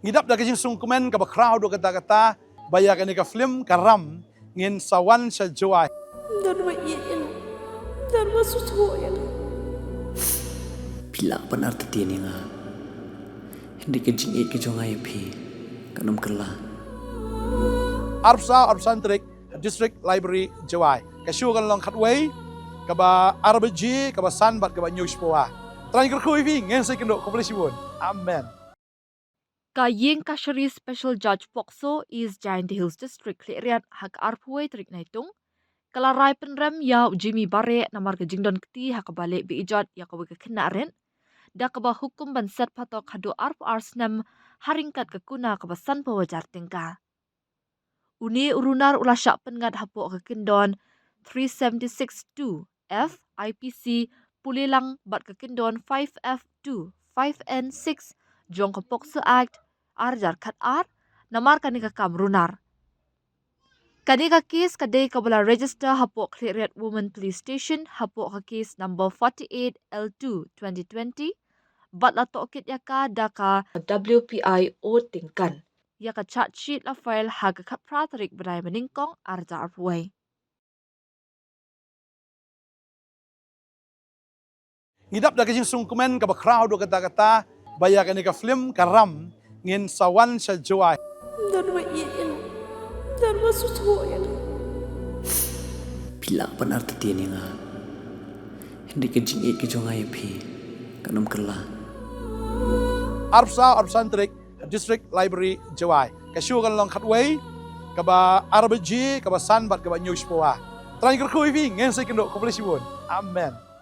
Ngidap da kajing sungkumen ka ba crowd do kata-kata bayakan ni ka film karam ngin sawan sa joy. Darma iyan. Darma susuyan. Pila pan arti tiani nga. Hindi ka jing ke jonga pi. Kanam kala. Arpsantrik District Library Joy. Kasyu kan long khatway ka ba RBG ka ba sanbat ka ba news poa. Try kerkui pi ngin sa kendo komplisibun. Amen. Kayeng Kashari Special Judge Pokso is Giant Hills District Klerian hak arpuai trik naitung. Kalarai penrem ya Jimmy Bare namar ke jingdon keti hak balik bi ijat ya kawe ke kenaren. Da kaba hukum ban set patok hadu arp arsnam haringkat ke kuna kaba san pawajar tingka. Uni urunar ulah syak pengat hapok ke kendon 376-2 F IPC pulilang bat ke kendon 5F2 5N6 jong ke Pokso Act arjar kat ar namar kani ka kam runar. Kani ka kes kadai kabula register hapok Kleriat Women Police Station hapok ka kes number 48 L2 2020 bat la tokit yaka daka WPI o tingkan. Yaka chat sheet la file haga kat pratarik benai meningkong arja arpuai. Ngidap da kajing sungkumen ka ba crowd do kata-kata bayakan ni ka film karam ngin sawan sa joy. Darma iyan. Darma susuyan. Pila pan arti tiani nga. Hindi ka jing ke jonga pi. Kanam kala. Arpsantrik District Library Joy. Kasyu kan long khatway ka ba RBG ka ba sanbat ka ba news poa. Try kerkui pi ngin sa kendo komplisibun. Amen.